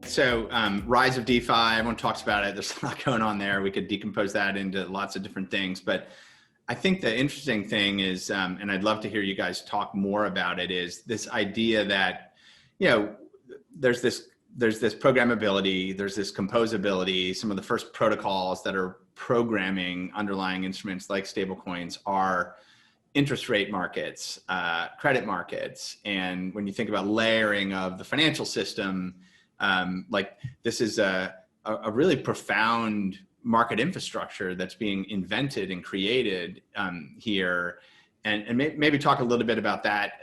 So rise of DeFi, everyone talks about it. There's a lot going on there. We could decompose that into lots of different things. But I think the interesting thing is, and I'd love to hear you guys talk more about it, is this idea that, there's this programmability, there's this composability. Some of the first protocols that are programming underlying instruments like stablecoins are interest rate markets, credit markets. And when you think about layering of the financial system, this is a really profound market infrastructure that's being invented and created here. And maybe talk a little bit about that.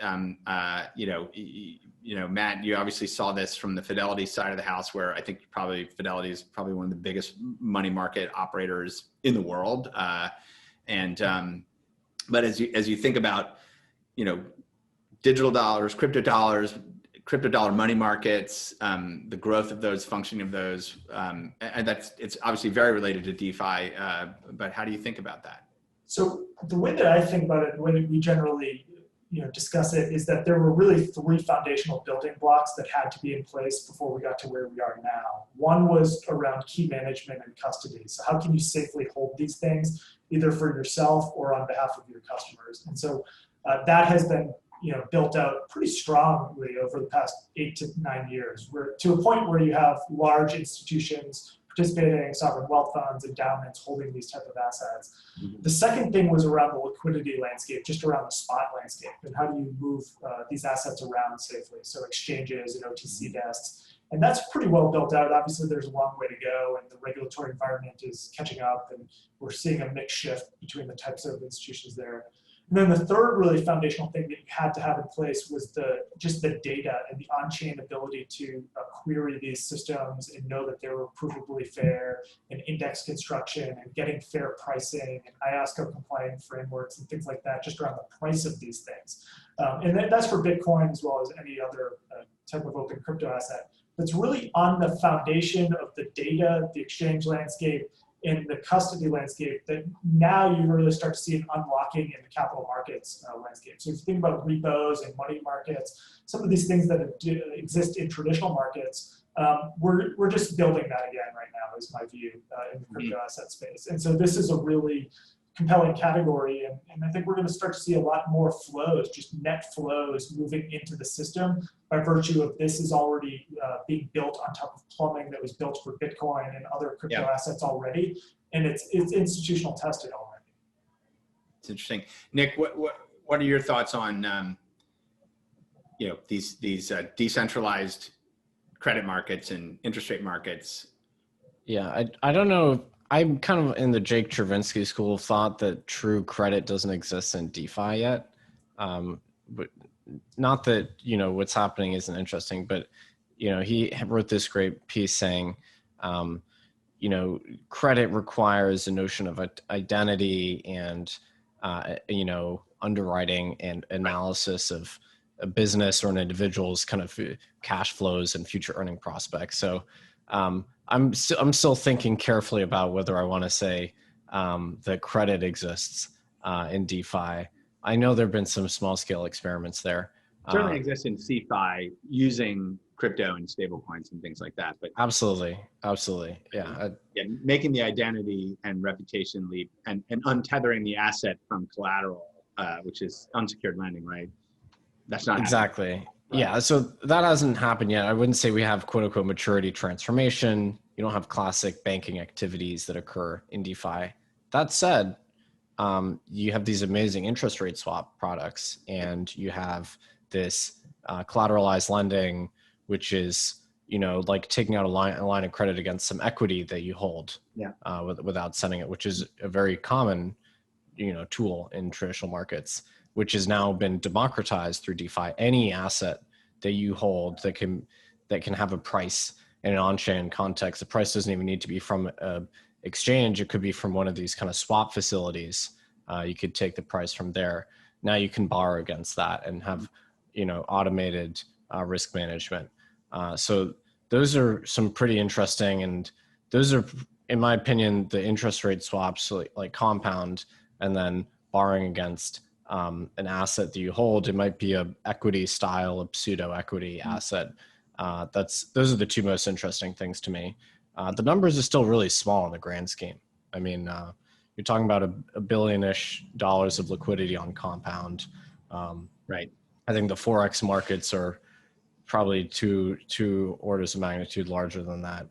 Matt, you obviously saw this from the Fidelity side of the house, where I think Fidelity is probably one of the biggest money market operators in the world. But as you think about, digital dollars, crypto dollar money markets, the growth of those, functioning of those, and it's obviously very related to DeFi, but how do you think about that? So the way that I think about it, the way that we generally discuss it, is that there were really three foundational building blocks that had to be in place before we got to where we are now. One was around key management and custody. So how can you safely hold these things, either for yourself or on behalf of your customers? And so that has been built out pretty strongly over the past 8 to 9 years. We're to a point where you have large institutions participating, sovereign wealth funds, endowments holding these type of assets. Mm-hmm. The second thing was around the liquidity landscape, just around the spot landscape, and how do you move these assets around safely? So exchanges and OTC desks. And that's pretty well built out. Obviously, there's a long way to go, and the regulatory environment is catching up, and we're seeing a mix shift between the types of institutions there. And then the third really foundational thing that you had to have in place was just the data and the on-chain ability to query these systems and know that they were provably fair, and index construction and getting fair pricing and IOSCO compliant frameworks and things like that, just around the price of these things. And that's for Bitcoin as well as any other type of open crypto asset. It's really on the foundation of the data, the exchange landscape, in the custody landscape that now you really start to see an unlocking in the capital markets landscape. So if you think about repos and money markets, some of these things that exist in traditional markets, we're just building that again right now, is my view, in the crypto asset space. And so this is a really compelling category, and I think we're going to start to see a lot more flows, just net flows moving into the system by virtue of this is already being built on top of plumbing that was built for Bitcoin and other crypto assets already, and it's institutional tested already. It's interesting. Nick, what are your thoughts on these decentralized credit markets and interest rate markets? Yeah, I don't know. I'm kind of in the Jake Chervinsky school of thought that true credit doesn't exist in DeFi yet. But not that, what's happening isn't interesting, but, he wrote this great piece saying, credit requires a notion of identity and, underwriting and analysis of a business or an individual's kind of cash flows and future earning prospects. So, I'm still thinking carefully about whether I want to say that credit exists in DeFi. I know there have been some small scale experiments there. Certainly exists in CeFi using crypto and stablecoins and things like that. But absolutely, yeah. Making the identity and reputation leap and untethering the asset from collateral, which is unsecured lending, right? That's not exactly. Happening. Yeah, so that hasn't happened yet. I wouldn't say we have quote unquote maturity transformation. You don't have classic banking activities that occur in DeFi. That said, you have these amazing interest rate swap products, and you have this collateralized lending, which is, like taking out a line of credit against some equity that you hold without sending it, which is a very common, tool in traditional markets, which has now been democratized through DeFi. Any asset that you hold that can have a price in an on-chain context, the price doesn't even need to be from an exchange. It could be from one of these kind of swap facilities. You could take the price from there. Now you can borrow against that and have, automated risk management. So those are some pretty interesting, and those are, in my opinion, the interest rate swaps like compound and then borrowing against an asset that you hold. It might be a equity style, a pseudo equity asset. Those are the two most interesting things to me. The numbers are still really small in the grand scheme. I mean, you're talking about a billion-ish dollars of liquidity on Compound. Right. I think the Forex markets are probably two orders of magnitude larger than that.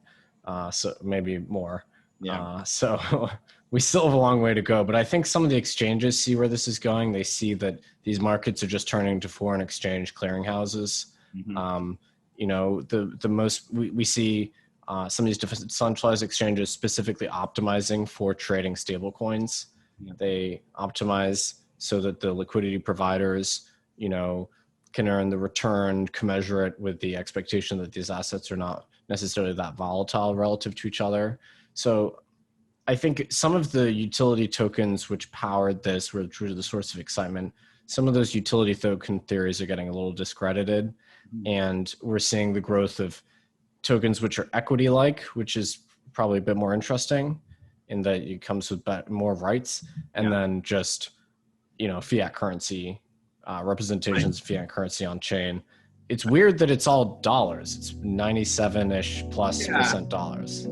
So maybe more. Yeah. So we still have a long way to go, but I think some of the exchanges see where this is going. They see that these markets are just turning to foreign exchange clearinghouses. Mm-hmm. You know, the most we see some of these decentralized exchanges specifically optimizing for trading stablecoins. Yeah. They optimize so that the liquidity providers, you know, can earn the return commensurate with the expectation that these assets are not necessarily that volatile relative to each other. So I think some of the utility tokens which powered this were the source of excitement. Some of those utility token theories are getting a little discredited, and we're seeing the growth of tokens which are equity-like, which is probably a bit more interesting in that it comes with more rights, and then just, you know, fiat currency representations of fiat currency on chain. It's weird that it's all dollars. It's 97-ish plus % dollars.